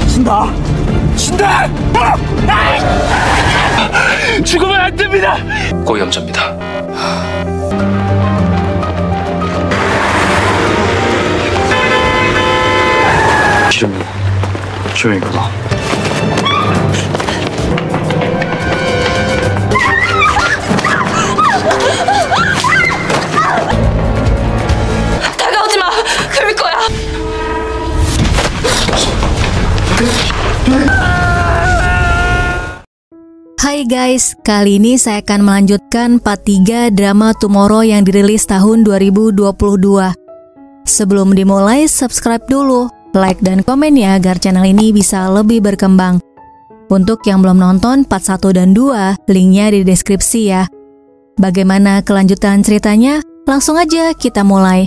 진다! 진다! 죽으면 안 됩니다! 고위험자입니다. 기름이 조용히 가봐. 다가오지 마! 그럴 거야! Hai guys, kali ini saya akan melanjutkan part 3 drama Tomorrow yang dirilis tahun 2022. Sebelum dimulai, subscribe dulu, like dan komen ya agar channel ini bisa lebih berkembang. Untuk yang belum nonton part 1 dan 2, linknya di deskripsi ya. Bagaimana kelanjutan ceritanya? Langsung aja kita mulai.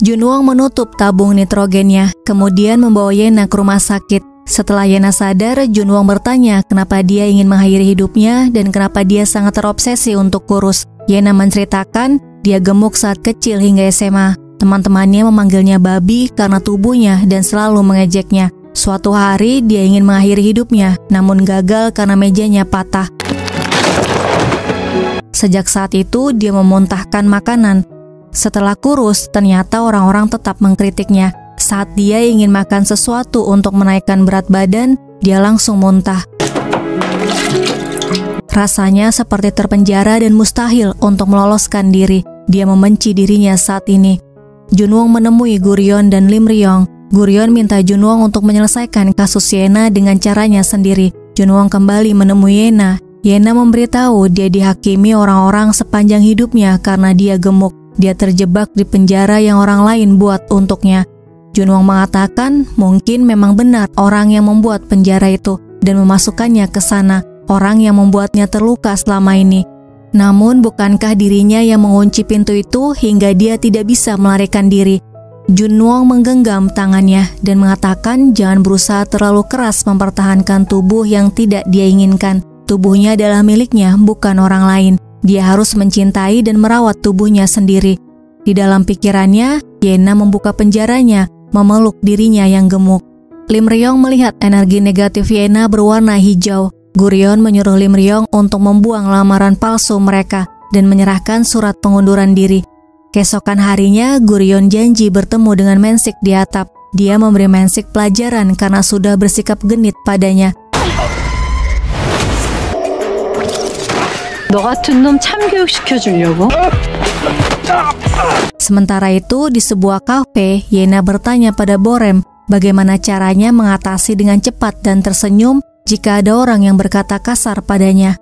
Junwon menutup tabung nitrogennya, kemudian membawa Yena ke rumah sakit. Setelah Yena sadar, Junwon bertanya kenapa dia ingin mengakhiri hidupnya dan kenapa dia sangat terobsesi untuk kurus. Yena menceritakan dia gemuk saat kecil hingga SMA. Teman-temannya memanggilnya babi karena tubuhnya dan selalu mengejeknya. Suatu hari dia ingin mengakhiri hidupnya, namun gagal karena mejanya patah. Sejak saat itu dia memuntahkan makanan. Setelah kurus, ternyata orang-orang tetap mengkritiknya. Saat dia ingin makan sesuatu untuk menaikkan berat badan, dia langsung muntah. Rasanya seperti terpenjara dan mustahil untuk meloloskan diri. Dia membenci dirinya saat ini. Junwon menemui Guryeon dan Lim Ryong. Guryeon minta Junwon untuk menyelesaikan kasus Yena dengan caranya sendiri. Junwon kembali menemui Yena. Yena memberitahu dia dihakimi orang-orang sepanjang hidupnya karena dia gemuk. Dia terjebak di penjara yang orang lain buat untuknya. Junwon mengatakan mungkin memang benar orang yang membuat penjara itu dan memasukkannya ke sana, orang yang membuatnya terluka selama ini. Namun bukankah dirinya yang mengunci pintu itu hingga dia tidak bisa melarikan diri? Junwon menggenggam tangannya dan mengatakan jangan berusaha terlalu keras mempertahankan tubuh yang tidak dia inginkan. Tubuhnya adalah miliknya, bukan orang lain. Dia harus mencintai dan merawat tubuhnya sendiri. Di dalam pikirannya, Yena membuka penjaranya, memeluk dirinya yang gemuk. Lim Ryong melihat energi negatif Yena berwarna hijau. Guryeon menyuruh Lim Ryong untuk membuang lamaran palsu mereka dan menyerahkan surat pengunduran diri. Keesokan harinya, Guryeon janji bertemu dengan Mensik di atap. Dia memberi Mensik pelajaran karena sudah bersikap genit padanya. 너 같은 놈 참교육시켜주려고? Sementara itu, di sebuah kafe, Yena bertanya pada Borem bagaimana caranya mengatasi dengan cepat dan tersenyum jika ada orang yang berkata kasar padanya.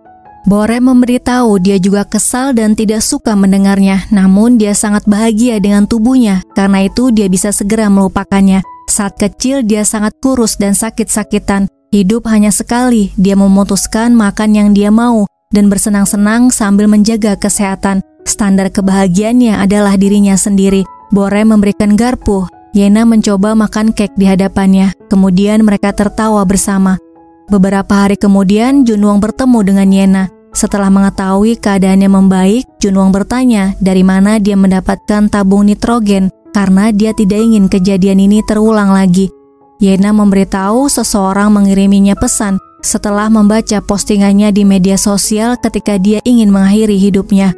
Borem memberitahu dia juga kesal dan tidak suka mendengarnya, namun dia sangat bahagia dengan tubuhnya, karena itu dia bisa segera melupakannya. Saat kecil dia sangat kurus dan sakit-sakitan. Hidup hanya sekali, dia memutuskan makan yang dia mau dan bersenang-senang sambil menjaga kesehatan. Standar kebahagiaannya adalah dirinya sendiri. Borem memberikan garpu. Yena mencoba makan kek di hadapannya. Kemudian mereka tertawa bersama. Beberapa hari kemudian, Junwon bertemu dengan Yena. Setelah mengetahui keadaannya membaik, Junwon bertanya dari mana dia mendapatkan tabung nitrogen karena dia tidak ingin kejadian ini terulang lagi. Yena memberitahu seseorang mengiriminya pesan setelah membaca postingannya di media sosial ketika dia ingin mengakhiri hidupnya.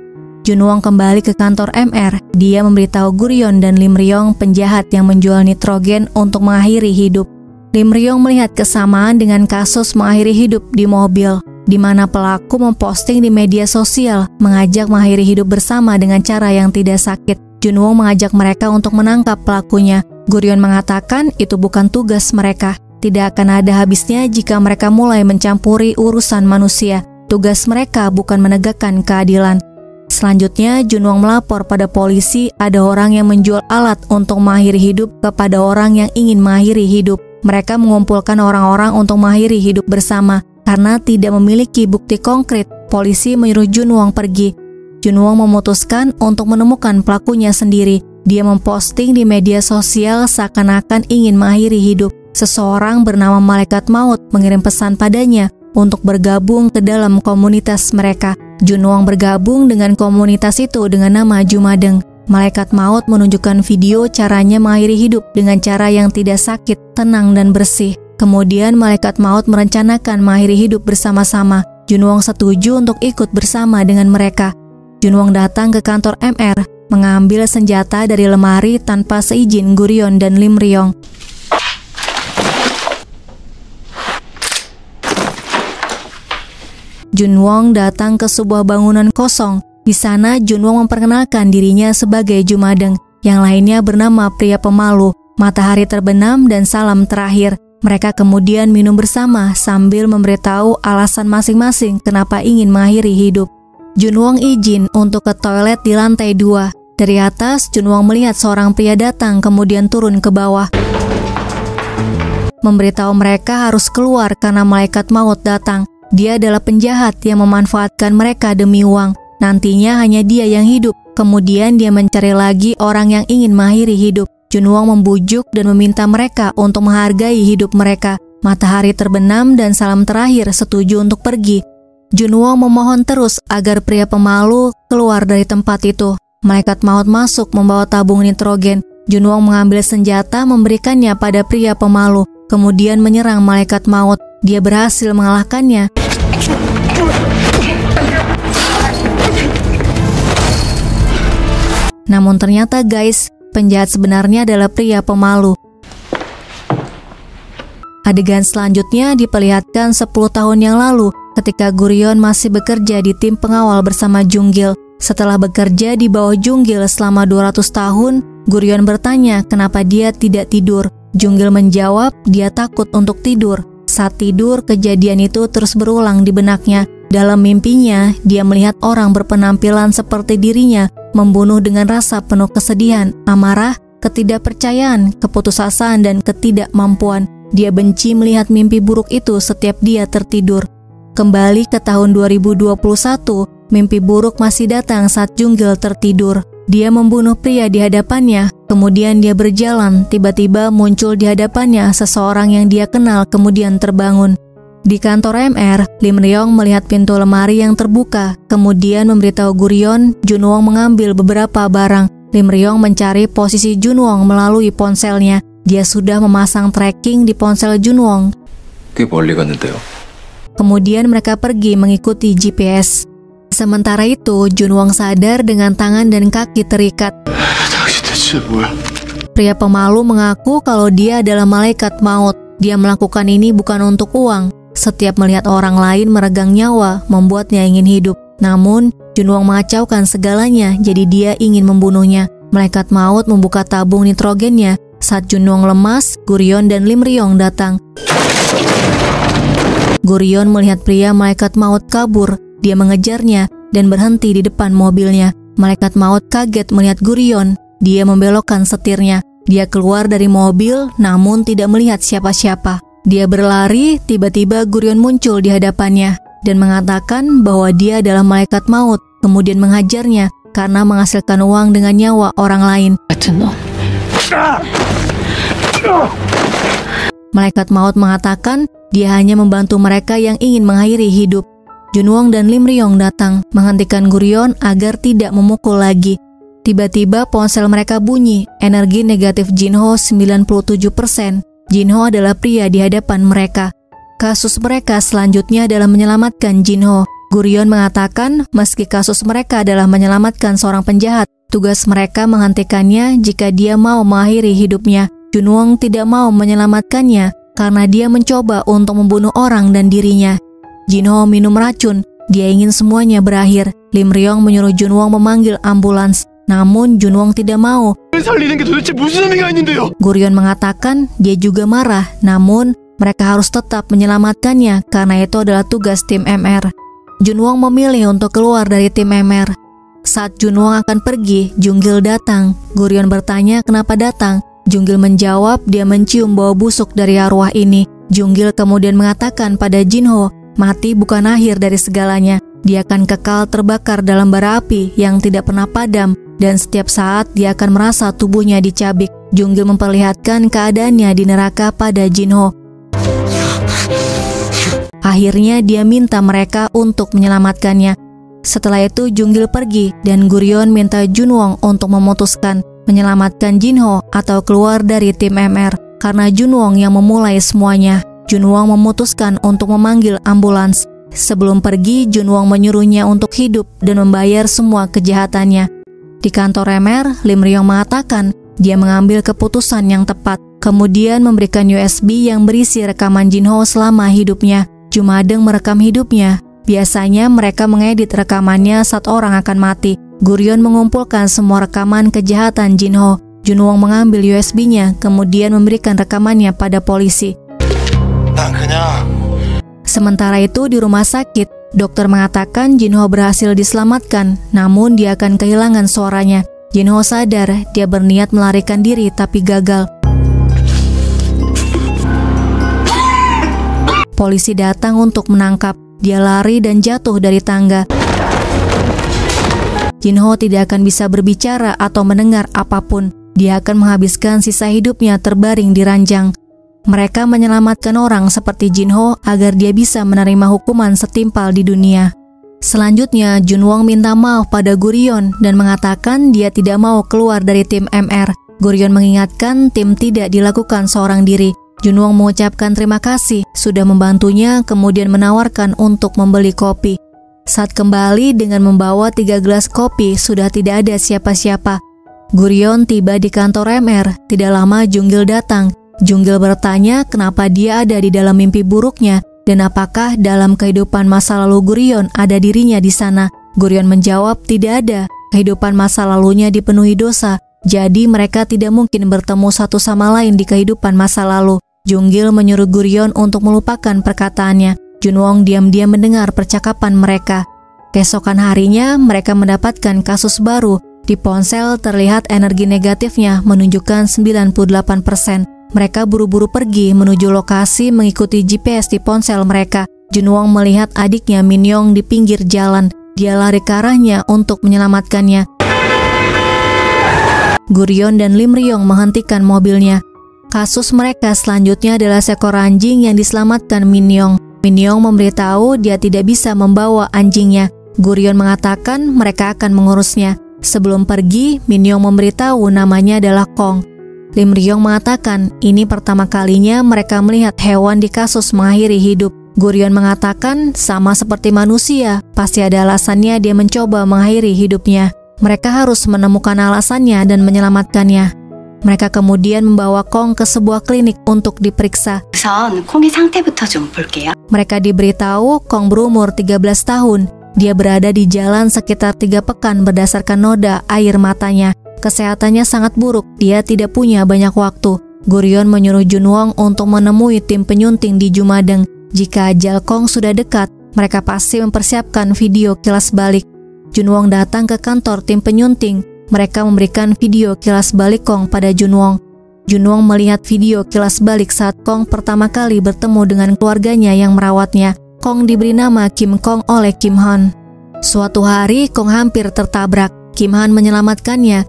Junwon kembali ke kantor MR. Dia memberitahu Guryeon dan Lim Ryong penjahat yang menjual nitrogen untuk mengakhiri hidup. Lim Ryong melihat kesamaan dengan kasus mengakhiri hidup di mobil, di mana pelaku memposting di media sosial mengajak mengakhiri hidup bersama dengan cara yang tidak sakit. Junwon mengajak mereka untuk menangkap pelakunya. Guryeon mengatakan itu bukan tugas mereka. Tidak akan ada habisnya jika mereka mulai mencampuri urusan manusia. Tugas mereka bukan menegakkan keadilan. Selanjutnya, Junwon melapor pada polisi ada orang yang menjual alat untuk mengakhiri hidup kepada orang yang ingin mengakhiri hidup. Mereka mengumpulkan orang-orang untuk mengakhiri hidup bersama. Karena tidak memiliki bukti konkret, polisi menyuruh Junwon pergi. Junwon memutuskan untuk menemukan pelakunya sendiri. Dia memposting di media sosial seakan-akan ingin mengakhiri hidup. Seseorang bernama Malaikat Maut mengirim pesan padanya untuk bergabung ke dalam komunitas mereka. Junwon bergabung dengan komunitas itu dengan nama Jumadeng. Malaikat maut menunjukkan video caranya mengakhiri hidup dengan cara yang tidak sakit, tenang, dan bersih. Kemudian malaikat maut merencanakan mengakhiri hidup bersama-sama. Junwong setuju untuk ikut bersama dengan mereka. Junwong datang ke kantor MR, mengambil senjata dari lemari tanpa seizin Gurion dan Lim Ryong. Junwong datang ke sebuah bangunan kosong. Di sana Junwong memperkenalkan dirinya sebagai Jumadeng. Yang lainnya bernama Pria Pemalu, Matahari Terbenam, dan Salam Terakhir. Mereka kemudian minum bersama sambil memberitahu alasan masing-masing kenapa ingin mengakhiri hidup. Junwong izin untuk ke toilet di lantai 2. Dari atas, Junwong melihat seorang pria datang kemudian turun ke bawah. Memberitahu mereka harus keluar karena malaikat maut datang. Dia adalah penjahat yang memanfaatkan mereka demi uang. Nantinya hanya dia yang hidup. Kemudian dia mencari lagi orang yang ingin mengakhiri hidup. Junwong membujuk dan meminta mereka untuk menghargai hidup mereka. Matahari Terbenam dan Salam Terakhir setuju untuk pergi. Junwong memohon terus agar Pria Pemalu keluar dari tempat itu. Malaikat maut masuk membawa tabung nitrogen. Junwong mengambil senjata memberikannya pada Pria Pemalu, kemudian menyerang malaikat maut. Dia berhasil mengalahkannya. Namun ternyata guys, penjahat sebenarnya adalah Pria Pemalu. Adegan selanjutnya diperlihatkan 10 tahun yang lalu ketika Gurion masih bekerja di tim pengawal bersama Junggil. Setelah bekerja di bawah Junggil selama 200 tahun, Gurion bertanya kenapa dia tidak tidur. Junggil menjawab dia takut untuk tidur. Saat tidur, kejadian itu terus berulang di benaknya. Dalam mimpinya, dia melihat orang berpenampilan seperti dirinya membunuh dengan rasa penuh kesedihan, amarah, ketidakpercayaan, keputusasaan, dan ketidakmampuan. Dia benci melihat mimpi buruk itu setiap dia tertidur. Kembali ke tahun 2021, mimpi buruk masih datang saat Junggil tertidur. Dia membunuh pria di hadapannya, kemudian dia berjalan, tiba-tiba muncul di hadapannya seseorang yang dia kenal kemudian terbangun. Di kantor MR, Lim Ryong melihat pintu lemari yang terbuka, kemudian memberitahu Gurion, Junwong mengambil beberapa barang. Lim Ryong mencari posisi Junwong melalui ponselnya. Dia sudah memasang tracking di ponsel Junwong. Kemudian mereka pergi mengikuti GPS. Sementara itu, Junwong sadar dengan tangan dan kaki terikat. Pria Pemalu mengaku kalau dia adalah malaikat maut. Dia melakukan ini bukan untuk uang. Setiap melihat orang lain meregang nyawa, membuatnya ingin hidup. Namun, Junwong mengacaukan segalanya, jadi dia ingin membunuhnya. Malaikat maut membuka tabung nitrogennya. Saat Junwong lemas, Gurion dan Lim Ryong datang. Gurion melihat pria malaikat maut kabur. Dia mengejarnya dan berhenti di depan mobilnya. Malaikat maut kaget melihat Gurion. Dia membelokkan setirnya. Dia keluar dari mobil, namun tidak melihat siapa-siapa. Dia berlari, tiba-tiba Gurion muncul di hadapannya dan mengatakan bahwa dia adalah malaikat maut, kemudian menghajarnya karena menghasilkan uang dengan nyawa orang lain. Malaikat maut mengatakan dia hanya membantu mereka yang ingin mengakhiri hidup. Junwong dan Lim Ryong datang, menghentikan Gurion agar tidak memukul lagi. Tiba-tiba ponsel mereka bunyi, energi negatif Jinho 97%. Jinho adalah pria di hadapan mereka. Kasus mereka selanjutnya adalah menyelamatkan Jinho. Gurion mengatakan meski kasus mereka adalah menyelamatkan seorang penjahat, tugas mereka menghentikannya jika dia mau mengakhiri hidupnya. Junwong tidak mau menyelamatkannya karena dia mencoba untuk membunuh orang dan dirinya. Jinho minum racun, dia ingin semuanya berakhir. Lim Ryong menyuruh Junwong memanggil ambulans. Namun Junwong tidak mau. Gurion mengatakan dia juga marah, namun mereka harus tetap menyelamatkannya karena itu adalah tugas tim MR. Junwong memilih untuk keluar dari tim MR. Saat Junwong akan pergi, Junggil datang. Gurion bertanya kenapa datang. Junggil menjawab dia mencium bau busuk dari arwah ini. Junggil kemudian mengatakan pada Jinho, mati bukan akhir dari segalanya. Dia akan kekal terbakar dalam bara api yang tidak pernah padam. Dan setiap saat dia akan merasa tubuhnya dicabik. Junggil memperlihatkan keadaannya di neraka pada Jinho. Akhirnya dia minta mereka untuk menyelamatkannya. Setelah itu Junggil pergi dan Guryeon minta Junwon untuk memutuskan menyelamatkan Jinho atau keluar dari tim MR. Karena Junwon yang memulai semuanya, Junwon memutuskan untuk memanggil ambulans. Sebelum pergi, Junwon menyuruhnya untuk hidup dan membayar semua kejahatannya. Di kantor MR, Lim Ryong mengatakan dia mengambil keputusan yang tepat, kemudian memberikan USB yang berisi rekaman Jinho selama hidupnya. Jumadeng merekam hidupnya. Biasanya mereka mengedit rekamannya saat orang akan mati. Guryeon mengumpulkan semua rekaman kejahatan Jinho. Junwon mengambil USB-nya, kemudian memberikan rekamannya pada polisi. Sementara itu di rumah sakit, dokter mengatakan Jinho berhasil diselamatkan, namun dia akan kehilangan suaranya. Jinho sadar dia berniat melarikan diri tapi gagal. Polisi datang untuk menangkap. Dia lari dan jatuh dari tangga. Jinho tidak akan bisa berbicara atau mendengar apapun. Dia akan menghabiskan sisa hidupnya terbaring di ranjang. Mereka menyelamatkan orang seperti Jinho agar dia bisa menerima hukuman setimpal di dunia. Selanjutnya, Junwon minta maaf pada Guryeon dan mengatakan dia tidak mau keluar dari tim MR. Guryeon mengingatkan tim tidak dilakukan seorang diri. Junwon mengucapkan terima kasih sudah membantunya, kemudian menawarkan untuk membeli kopi. Saat kembali dengan membawa 3 gelas kopi, sudah tidak ada siapa-siapa. Guryeon tiba di kantor MR. Tidak lama Junggil datang. Junggil bertanya kenapa dia ada di dalam mimpi buruknya dan apakah dalam kehidupan masa lalu Guryeon ada dirinya di sana. Guryeon menjawab tidak ada. Kehidupan masa lalunya dipenuhi dosa, jadi mereka tidak mungkin bertemu satu sama lain di kehidupan masa lalu. Junggil menyuruh Guryeon untuk melupakan perkataannya. Junwon diam-diam mendengar percakapan mereka. Keesokan harinya, mereka mendapatkan kasus baru. Di ponsel terlihat energi negatifnya menunjukkan 98%. Mereka buru-buru pergi menuju lokasi mengikuti GPS di ponsel mereka. Junwon melihat adiknya Min-young di pinggir jalan. Dia lari ke arahnya untuk menyelamatkannya. Guryeon dan Lim Ryong menghentikan mobilnya. Kasus mereka selanjutnya adalah seekor anjing yang diselamatkan Min-young. Min-young memberitahu dia tidak bisa membawa anjingnya. Guryeon mengatakan mereka akan mengurusnya. Sebelum pergi, Min-young memberitahu namanya adalah Kong. Lim Ryong mengatakan ini pertama kalinya mereka melihat hewan di kasus mengakhiri hidup. Guryeon mengatakan sama seperti manusia, pasti ada alasannya dia mencoba mengakhiri hidupnya. Mereka harus menemukan alasannya dan menyelamatkannya. Mereka kemudian membawa Kong ke sebuah klinik untuk diperiksa. Mereka diberitahu Kong berumur 13 tahun. Dia berada di jalan sekitar 3 pekan berdasarkan noda air matanya. Kesehatannya sangat buruk, dia tidak punya banyak waktu. Guryeon menyuruh Junwon untuk menemui tim penyunting di Jumadeng. Jika ajal Kong sudah dekat, mereka pasti mempersiapkan video kilas balik. Junwon datang ke kantor tim penyunting. Mereka memberikan video kilas balik Kong pada Junwon. Junwon melihat video kilas balik saat Kong pertama kali bertemu dengan keluarganya yang merawatnya. Kong diberi nama Kim Kong oleh Kim Han. Suatu hari Kong hampir tertabrak. Kim Han menyelamatkannya.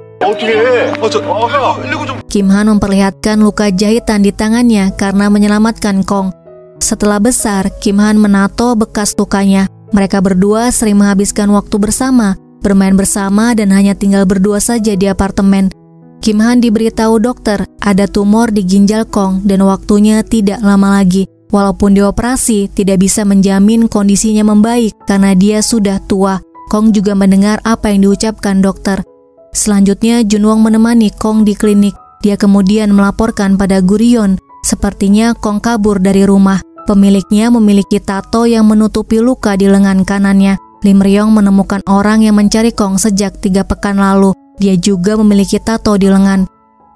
Kim Han memperlihatkan luka jahitan di tangannya karena menyelamatkan Kong. Setelah besar, Kim Han menato bekas lukanya. Mereka berdua sering menghabiskan waktu bersama, bermain bersama dan hanya tinggal berdua saja di apartemen. Kim Han diberitahu dokter ada tumor di ginjal Kong dan waktunya tidak lama lagi. Walaupun dioperasi, tidak bisa menjamin kondisinya membaik karena dia sudah tua. Kong juga mendengar apa yang diucapkan dokter. Selanjutnya Junwon menemani Kong di klinik. Dia kemudian melaporkan pada Guryeon. Sepertinya Kong kabur dari rumah. Pemiliknya memiliki tato yang menutupi luka di lengan kanannya. Lim Ryong menemukan orang yang mencari Kong sejak 3 pekan lalu. Dia juga memiliki tato di lengan.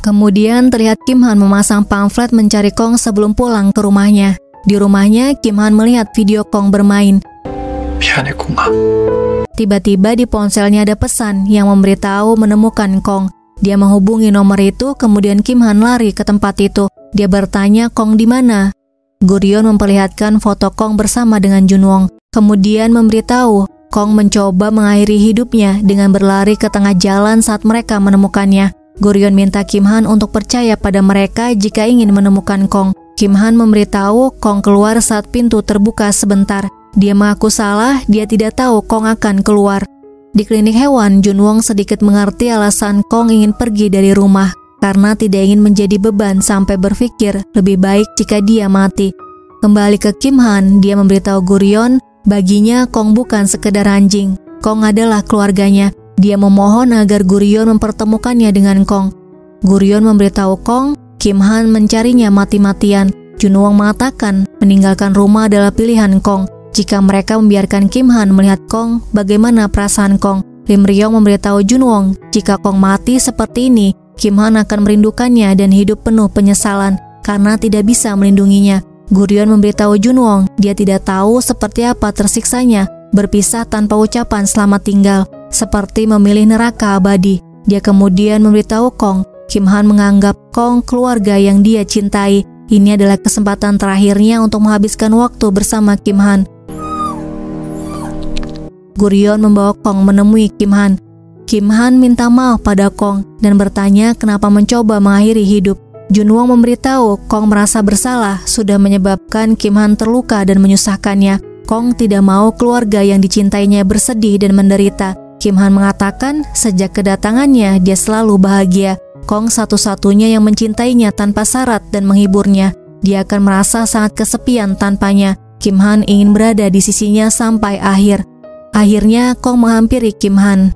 Kemudian terlihat Kim Han memasang pamflet mencari Kong sebelum pulang ke rumahnya. Di rumahnya, Kim Han melihat video Kong bermain. Tiba-tiba di ponselnya ada pesan yang memberitahu menemukan Kong. Dia menghubungi nomor itu, kemudian Kim Han lari ke tempat itu. Dia bertanya Kong di mana. Guryeon memperlihatkan foto Kong bersama dengan Junwon. Kemudian memberitahu Kong mencoba mengakhiri hidupnya dengan berlari ke tengah jalan saat mereka menemukannya. Guryeon minta Kim Han untuk percaya pada mereka jika ingin menemukan Kong. Kim Han memberitahu Kong keluar saat pintu terbuka sebentar. Dia mengaku salah, dia tidak tahu Kong akan keluar. Di klinik hewan, Junwon sedikit mengerti alasan Kong ingin pergi dari rumah karena tidak ingin menjadi beban sampai berpikir lebih baik jika dia mati. Kembali ke Kim Han, dia memberitahu Guryeon baginya Kong bukan sekedar anjing. Kong adalah keluarganya. Dia memohon agar Guryeon mempertemukannya dengan Kong. Guryeon memberitahu Kong, Kim Han mencarinya mati-matian. Junwon mengatakan meninggalkan rumah adalah pilihan Kong. Jika mereka membiarkan Kim Han melihat Kong, bagaimana perasaan Kong? Lim Ryong memberitahu Junwon, jika Kong mati seperti ini, Kim Han akan merindukannya dan hidup penuh penyesalan karena tidak bisa melindunginya. Guryeon memberitahu Junwon, dia tidak tahu seperti apa tersiksanya berpisah tanpa ucapan selamat tinggal, seperti memilih neraka abadi. Dia kemudian memberitahu Kong, Kim Han menganggap Kong keluarga yang dia cintai. Ini adalah kesempatan terakhirnya untuk menghabiskan waktu bersama Kim Han. Guryeon membawa Kong menemui Kim Han. Kim Han minta maaf pada Kong dan bertanya kenapa mencoba mengakhiri hidup. Junwon memberitahu Kong merasa bersalah sudah menyebabkan Kim Han terluka dan menyusahkannya. Kong tidak mau keluarga yang dicintainya bersedih dan menderita. Kim Han mengatakan sejak kedatangannya dia selalu bahagia. Kong satu-satunya yang mencintainya tanpa syarat dan menghiburnya. Dia akan merasa sangat kesepian tanpanya. Kim Han ingin berada di sisinya sampai akhir. Akhirnya Kong menghampiri Kim Han.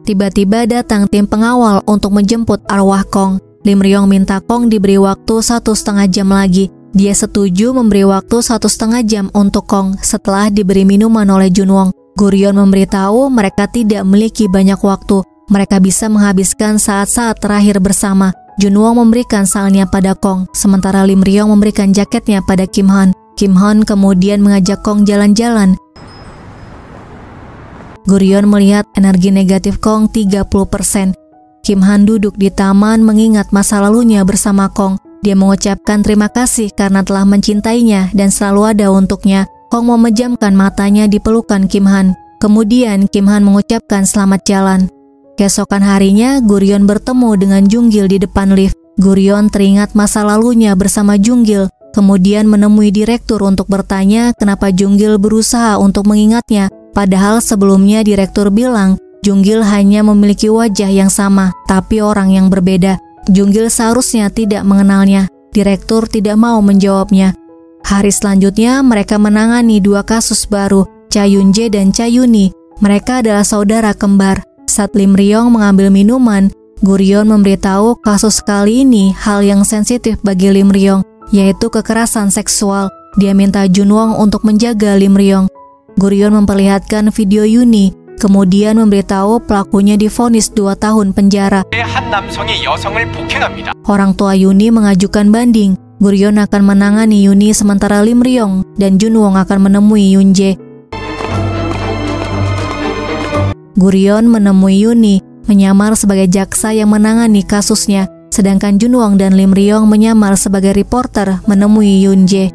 Tiba-tiba datang tim pengawal untuk menjemput arwah Kong. Lim Ryong minta Kong diberi waktu 1,5 jam lagi. Dia setuju memberi waktu 1,5 jam untuk Kong setelah diberi minuman oleh Junwon. Guryeon memberitahu mereka tidak memiliki banyak waktu. Mereka bisa menghabiskan saat-saat terakhir bersama. Junwon memberikan salnya pada Kong, sementara Lim Ryong memberikan jaketnya pada Kim Han. Kim Han kemudian mengajak Kong jalan-jalan. Guryeon melihat energi negatif Kong 30%. Kim Han duduk di taman mengingat masa lalunya bersama Kong. Dia mengucapkan terima kasih karena telah mencintainya dan selalu ada untuknya. Kong memejamkan matanya di pelukan Kim Han. Kemudian Kim Han mengucapkan selamat jalan. Keesokan harinya, Guryeon bertemu dengan Junggil di depan lift. Guryeon teringat masa lalunya bersama Junggil, kemudian menemui direktur untuk bertanya kenapa Junggil berusaha untuk mengingatnya, padahal sebelumnya direktur bilang Junggil hanya memiliki wajah yang sama, tapi orang yang berbeda. Junggil seharusnya tidak mengenalnya. Direktur tidak mau menjawabnya. Hari selanjutnya, mereka menangani 2 kasus baru, Cha Yun-jae dan Cha Yuni. Mereka adalah saudara kembar. Saat Lim Ryong mengambil minuman, Guryeon memberitahu kasus kali ini hal yang sensitif bagi Lim Ryong, yaitu kekerasan seksual. Dia minta Junwon untuk menjaga Lim Ryong. Guryeon memperlihatkan video Yuni, kemudian memberitahu pelakunya divonis 2 tahun penjara. Orang tua Yuni mengajukan banding. Guryeon akan menangani Yuni sementara Lim Ryong dan Junwon akan menemui Yoon-jae. Guryeon menemui Yuni, menyamar sebagai jaksa yang menangani kasusnya, sedangkan Junwon dan Lim Ryong menyamar sebagai reporter menemui Yoon-jae.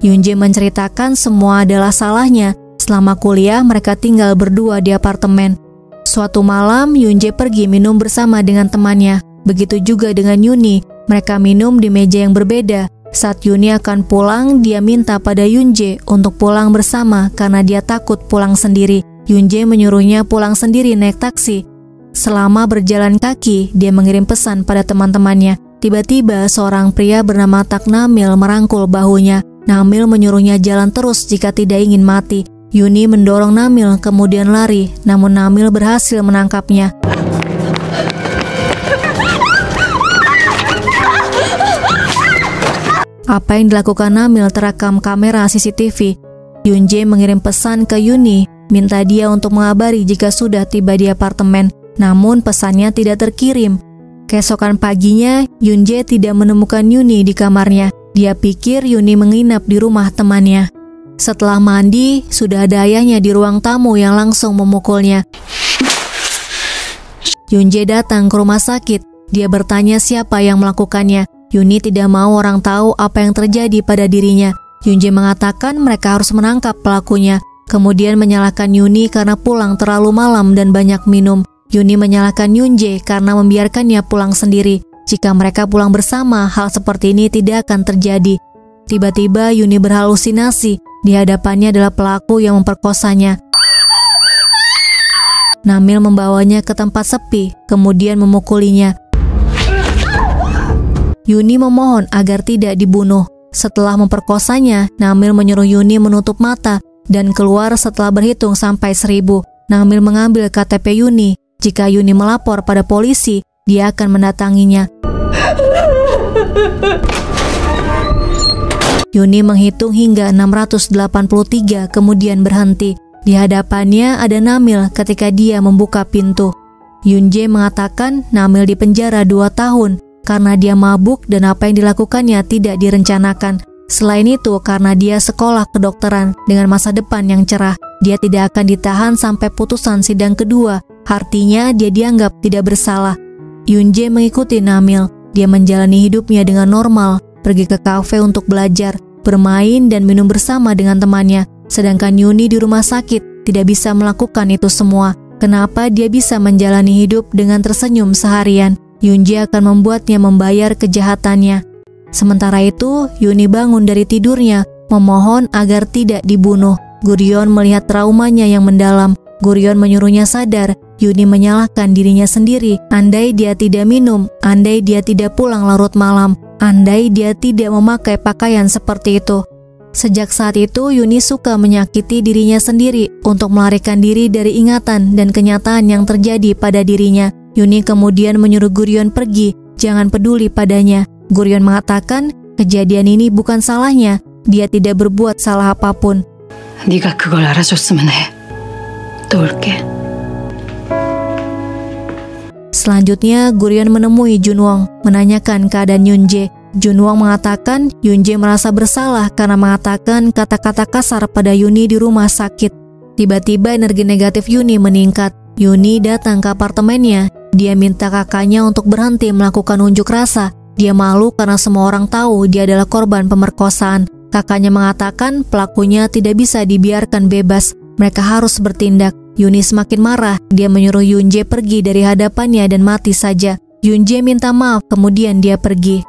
Yoon-jae menceritakan semua adalah salahnya. Selama kuliah, mereka tinggal berdua di apartemen. Suatu malam, Yoon-jae pergi minum bersama dengan temannya. Begitu juga dengan Yuni, mereka minum di meja yang berbeda. Saat Yuni akan pulang, dia minta pada Yoon-jae untuk pulang bersama karena dia takut pulang sendiri. Yoon-jae menyuruhnya pulang sendiri naik taksi. Selama berjalan kaki, dia mengirim pesan pada teman-temannya. Tiba-tiba seorang pria bernama Tak Namil merangkul bahunya. Namil menyuruhnya jalan terus jika tidak ingin mati. Yuni mendorong Namil kemudian lari, namun Namil berhasil menangkapnya. Apa yang dilakukan Namil terekam kamera CCTV. Yoon-jae mengirim pesan ke Yuni, minta dia untuk mengabari jika sudah tiba di apartemen, namun pesannya tidak terkirim. Keesokan paginya, Yoon-jae tidak menemukan Yuni di kamarnya. Dia pikir Yuni menginap di rumah temannya. Setelah mandi, sudah ada ayahnya di ruang tamu yang langsung memukulnya. Yoon-jae datang ke rumah sakit. Dia bertanya siapa yang melakukannya. Yuni tidak mau orang tahu apa yang terjadi pada dirinya. Yoon-jae mengatakan mereka harus menangkap pelakunya. Kemudian menyalahkan Yuni karena pulang terlalu malam dan banyak minum. Yuni menyalahkan Yoon-jae karena membiarkannya pulang sendiri. Jika mereka pulang bersama, hal seperti ini tidak akan terjadi. Tiba-tiba Yuni berhalusinasi. Di hadapannya adalah pelaku yang memperkosanya. Namil membawanya ke tempat sepi, kemudian memukulinya. Yuni memohon agar tidak dibunuh. Setelah memperkosanya, Namil menyuruh Yuni menutup mata dan keluar setelah berhitung sampai 1000. Namil mengambil KTP Yuni. Jika Yuni melapor pada polisi, dia akan mendatanginya. Yuni menghitung hingga 683, kemudian berhenti. Di hadapannya ada Namil ketika dia membuka pintu. Yunje mengatakan Namil dipenjara 2 tahun karena dia mabuk dan apa yang dilakukannya tidak direncanakan. Selain itu, karena dia sekolah kedokteran dengan masa depan yang cerah, dia tidak akan ditahan sampai putusan sidang kedua. Artinya dia dianggap tidak bersalah. Yunje mengikuti Namil. Dia menjalani hidupnya dengan normal, pergi ke kafe untuk belajar, bermain dan minum bersama dengan temannya. Sedangkan Yuni di rumah sakit tidak bisa melakukan itu semua. Kenapa dia bisa menjalani hidup dengan tersenyum seharian? Yunje akan membuatnya membayar kejahatannya. Sementara itu, Yuni bangun dari tidurnya, memohon agar tidak dibunuh. Gurion melihat traumanya yang mendalam. Gurion menyuruhnya sadar. Yuni menyalahkan dirinya sendiri. Andai dia tidak minum, andai dia tidak pulang larut malam, andai dia tidak memakai pakaian seperti itu. Sejak saat itu, Yuni suka menyakiti dirinya sendiri untuk melarikan diri dari ingatan dan kenyataan yang terjadi pada dirinya. Yuni kemudian menyuruh Gurion pergi, jangan peduli padanya. Gurion mengatakan kejadian ini bukan salahnya, dia tidak berbuat salah apapun. 네가 그걸 알아줬으면 해. 또 올게. Selanjutnya, Gurion menemui Junwong, menanyakan keadaan Yunje. Junwong mengatakan Yunje merasa bersalah karena mengatakan kata-kata kasar pada Yuni di rumah sakit. Tiba-tiba energi negatif Yuni meningkat. Yuni datang ke apartemennya. Dia minta kakaknya untuk berhenti melakukan unjuk rasa. Dia malu karena semua orang tahu dia adalah korban pemerkosaan. Kakaknya mengatakan pelakunya tidak bisa dibiarkan bebas. Mereka harus bertindak. Yuni semakin marah. Dia menyuruh Yunje pergi dari hadapannya dan mati saja. Yunje minta maaf, kemudian dia pergi.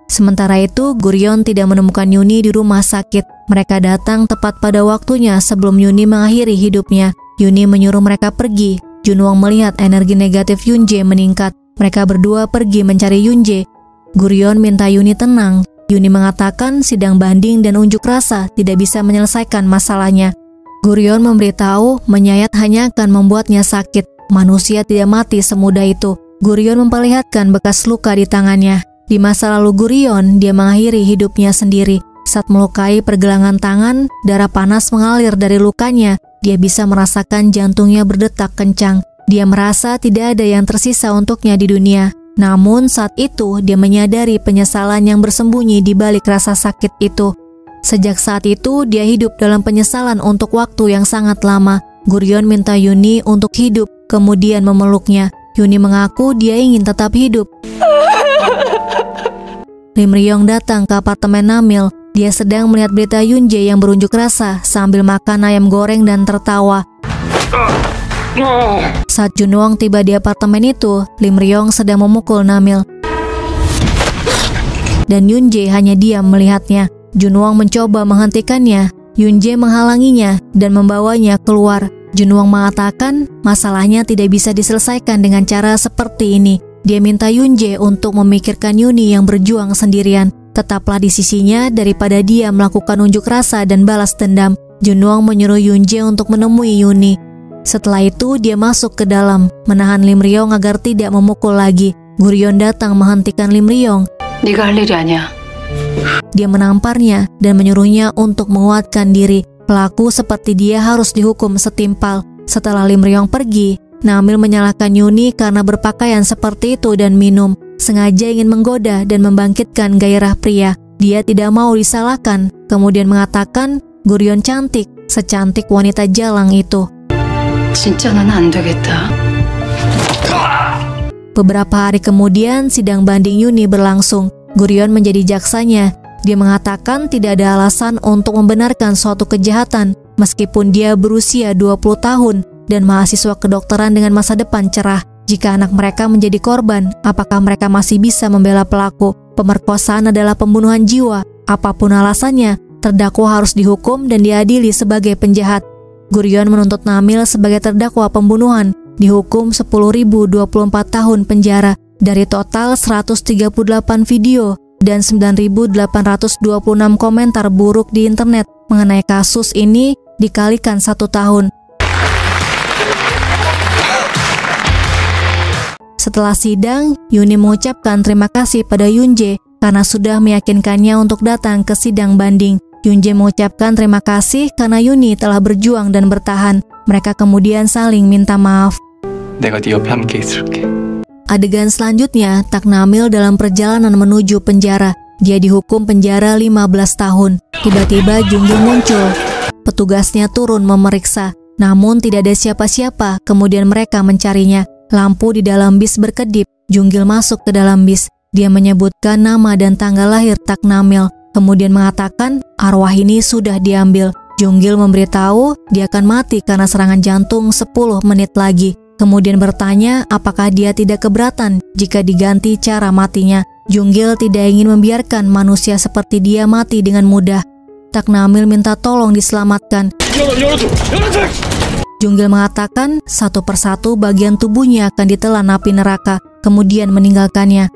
Sementara itu, Gurion tidak menemukan Yuni di rumah sakit. Mereka datang tepat pada waktunya sebelum Yuni mengakhiri hidupnya. Yuni menyuruh mereka pergi. Junwong melihat energi negatif Yunje meningkat. Mereka berdua pergi mencari Yunje. Gurion minta Yuni tenang. Yuni mengatakan sidang banding dan unjuk rasa tidak bisa menyelesaikan masalahnya. Gurion memberitahu menyayat hanya akan membuatnya sakit. Manusia tidak mati semudah itu. Gurion memperlihatkan bekas luka di tangannya. Di masa lalu Gurion, dia mengakhiri hidupnya sendiri. Saat melukai pergelangan tangan, darah panas mengalir dari lukanya. Dia bisa merasakan jantungnya berdetak kencang. Dia merasa tidak ada yang tersisa untuknya di dunia. Namun saat itu, dia menyadari penyesalan yang bersembunyi di balik rasa sakit itu. Sejak saat itu, dia hidup dalam penyesalan untuk waktu yang sangat lama. Gurion minta Yuni untuk hidup, kemudian memeluknya. Yuni mengaku dia ingin tetap hidup. Lim Ryong datang ke apartemen Namil. Dia sedang melihat berita Yunje yang berunjuk rasa sambil makan ayam goreng dan tertawa. Saat Junwong tiba di apartemen itu, Lim Ryong sedang memukul Namil. Dan Yunje hanya diam melihatnya. Junwong mencoba menghentikannya. Yunje menghalanginya dan membawanya keluar. Junwong mengatakan masalahnya tidak bisa diselesaikan dengan cara seperti ini. Dia minta Yunje untuk memikirkan Yuni yang berjuang sendirian. Tetaplah di sisinya daripada dia melakukan unjuk rasa dan balas dendam. Junwong menyuruh Yunje untuk menemui Yuni. Setelah itu dia masuk ke dalam, menahan Lim Ryong agar tidak memukul lagi. Gurion datang menghentikan Lim Ryong. 네가 할 일이 아니야. Dia menamparnya dan menyuruhnya untuk menguatkan diri. Pelaku seperti dia harus dihukum setimpal. Setelah Lim Ryong pergi, Namil menyalahkan Yuni karena berpakaian seperti itu dan minum. Sengaja ingin menggoda dan membangkitkan gairah pria. Dia tidak mau disalahkan, kemudian mengatakan Gurion cantik, secantik wanita jalang itu. 진짜 난 안 되겠다. Beberapa hari kemudian, sidang banding Yuni berlangsung. Gurion menjadi jaksanya. Dia mengatakan tidak ada alasan untuk membenarkan suatu kejahatan, meskipun dia berusia 20 tahun dan mahasiswa kedokteran dengan masa depan cerah. Jika anak mereka menjadi korban, apakah mereka masih bisa membela pelaku? Pemerkosaan adalah pembunuhan jiwa. Apapun alasannya, terdakwa harus dihukum dan diadili sebagai penjahat. Gurion menuntut Namil sebagai terdakwa pembunuhan dihukum 10.024 tahun penjara dari total 138 video dan 9.826 komentar buruk di internet mengenai kasus ini dikalikan 1 tahun. Setelah sidang, Yuni mengucapkan terima kasih pada Yoonjae karena sudah meyakinkannya untuk datang ke sidang banding. Yoonjae mengucapkan terima kasih karena Yuni telah berjuang dan bertahan. Mereka kemudian saling minta maaf. 내가 네 옆에 함께 있을게. Adegan selanjutnya, Tak Namil dalam perjalanan menuju penjara. Dia dihukum penjara 15 tahun. Tiba-tiba Junggil muncul. Petugasnya turun memeriksa. Namun tidak ada siapa-siapa, kemudian mereka mencarinya. Lampu di dalam bis berkedip. Junggil masuk ke dalam bis. Dia menyebutkan nama dan tanggal lahir Tak Namil. Kemudian mengatakan arwah ini sudah diambil. Junggil memberitahu dia akan mati karena serangan jantung 10 menit lagi. Kemudian bertanya apakah dia tidak keberatan jika diganti cara matinya. Junggil tidak ingin membiarkan manusia seperti dia mati dengan mudah. Tak Namil minta tolong diselamatkan. Junggil mengatakan satu persatu bagian tubuhnya akan ditelan api neraka, kemudian meninggalkannya.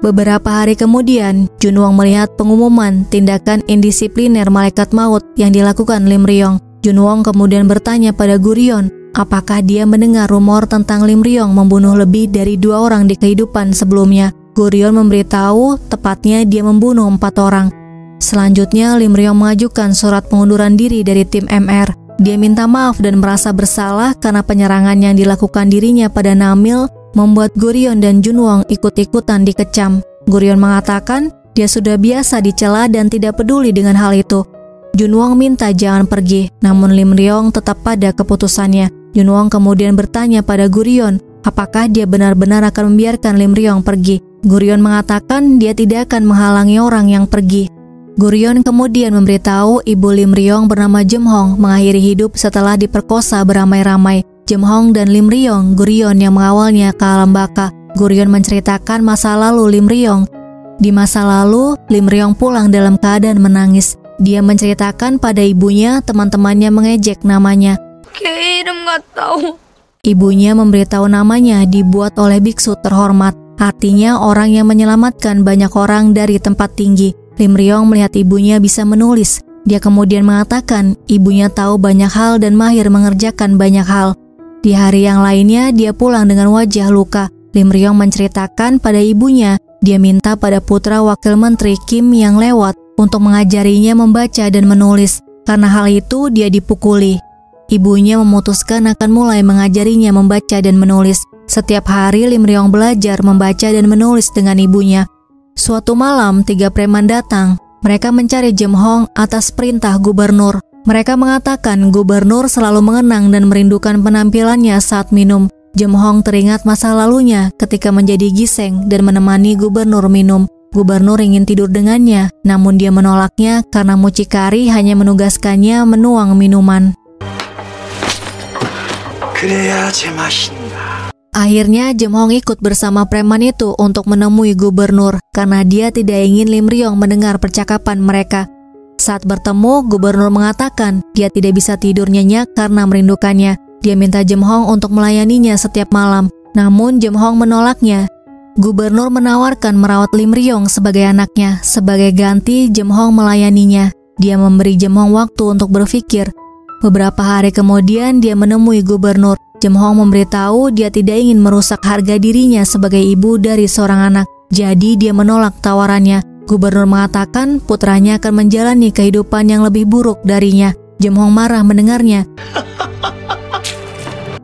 Beberapa hari kemudian, Junwon melihat pengumuman tindakan indisipliner malaikat maut yang dilakukan Lim Ryong. Junwon kemudian bertanya pada Gurion, apakah dia mendengar rumor tentang Lim Ryong membunuh lebih dari 2 orang di kehidupan sebelumnya. Gurion memberitahu tepatnya dia membunuh 4 orang. Selanjutnya, Lim Ryong mengajukan surat pengunduran diri dari tim MR. Dia minta maaf dan merasa bersalah karena penyerangan yang dilakukan dirinya pada Namil membuat Gurion dan Junwon ikut-ikutan dikecam. Gurion mengatakan dia sudah biasa dicela dan tidak peduli dengan hal itu. Junwon minta jangan pergi, namun Lim Ryong tetap pada keputusannya. Junwon kemudian bertanya pada Gurion, apakah dia benar-benar akan membiarkan Lim Ryong pergi. Gurion mengatakan dia tidak akan menghalangi orang yang pergi. Gurion kemudian memberitahu ibu Lim Ryong bernama Jeom Hong mengakhiri hidup setelah diperkosa beramai-ramai. Jeom Hong dan Lim Ryong, Gurion yang mengawalnya ke alam baka. Gurion menceritakan masa lalu Lim Ryong. Di masa lalu, Lim Ryong pulang dalam keadaan menangis. Dia menceritakan pada ibunya teman-temannya mengejek namanya. Ibunya memberitahu namanya dibuat oleh biksu terhormat. Artinya orang yang menyelamatkan banyak orang dari tempat tinggi. Lim Ryong melihat ibunya bisa menulis. Dia kemudian mengatakan ibunya tahu banyak hal dan mahir mengerjakan banyak hal. Di hari yang lainnya, dia pulang dengan wajah luka. Lim Ryong menceritakan pada ibunya, dia minta pada putra wakil menteri Kim yang lewat untuk mengajarinya membaca dan menulis. Karena hal itu, dia dipukuli. Ibunya memutuskan akan mulai mengajarinya membaca dan menulis. Setiap hari, Lim Ryong belajar membaca dan menulis dengan ibunya. Suatu malam, 3 preman datang. Mereka mencari Jeom Hong atas perintah gubernur. Mereka mengatakan gubernur selalu mengenang dan merindukan penampilannya saat minum. Jeom Hong teringat masa lalunya ketika menjadi giseng dan menemani gubernur minum. Gubernur ingin tidur dengannya, namun dia menolaknya karena mucikari hanya menugaskannya menuang minuman. Akhirnya Jeom Hong ikut bersama preman itu untuk menemui gubernur karena dia tidak ingin Lim Ryong mendengar percakapan mereka. Saat bertemu, gubernur mengatakan dia tidak bisa tidur nyenyak karena merindukannya. Dia minta Jeom Hong untuk melayaninya setiap malam, namun Jeom Hong menolaknya. Gubernur menawarkan merawat Lim Ryong sebagai anaknya. Sebagai ganti, Jeom Hong melayaninya. Dia memberi Jeom Hong waktu untuk berpikir. Beberapa hari kemudian, dia menemui gubernur. Jeom Hong memberitahu dia tidak ingin merusak harga dirinya sebagai ibu dari seorang anak. Jadi dia menolak tawarannya. Gubernur mengatakan putranya akan menjalani kehidupan yang lebih buruk darinya. Jeom Hong marah mendengarnya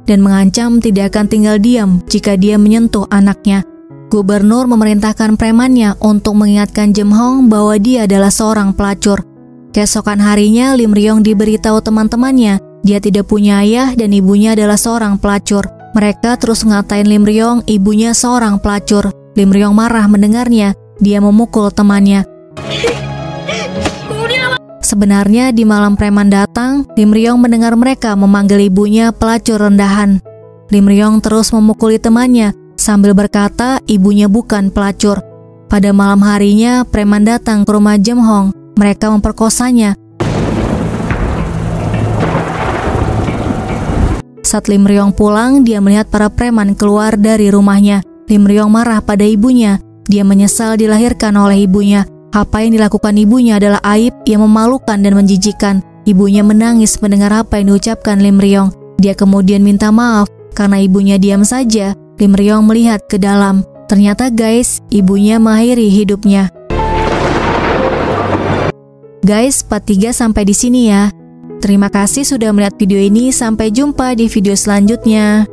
dan mengancam tidak akan tinggal diam jika dia menyentuh anaknya. Gubernur memerintahkan premannya untuk mengingatkan Jeom Hong bahwa dia adalah seorang pelacur. Keesokan harinya, Lim Ryong diberitahu teman-temannya dia tidak punya ayah dan ibunya adalah seorang pelacur. Mereka terus ngatain Lim Ryong ibunya seorang pelacur. Lim Ryong marah mendengarnya. Dia memukul temannya. Sebenarnya di malam preman datang, Lim Ryong mendengar mereka memanggil ibunya pelacur rendahan. Lim Ryong terus memukuli temannya. Sambil berkata ibunya bukan pelacur. Pada malam harinya, preman datang ke rumah Jem Hong. Mereka memperkosanya. Saat Lim Ryong pulang, dia melihat para preman keluar dari rumahnya. Lim Ryong marah pada ibunya. Dia menyesal dilahirkan oleh ibunya. Apa yang dilakukan ibunya adalah aib yang memalukan dan menjijikkan. Ibunya menangis mendengar apa yang diucapkan Lim Ryong. Dia kemudian minta maaf karena ibunya diam saja. Lim Ryong melihat ke dalam. Ternyata guys, ibunya mengakhiri hidupnya. Guys, part 3 sampai di sini ya. Terima kasih sudah melihat video ini. Sampai jumpa di video selanjutnya.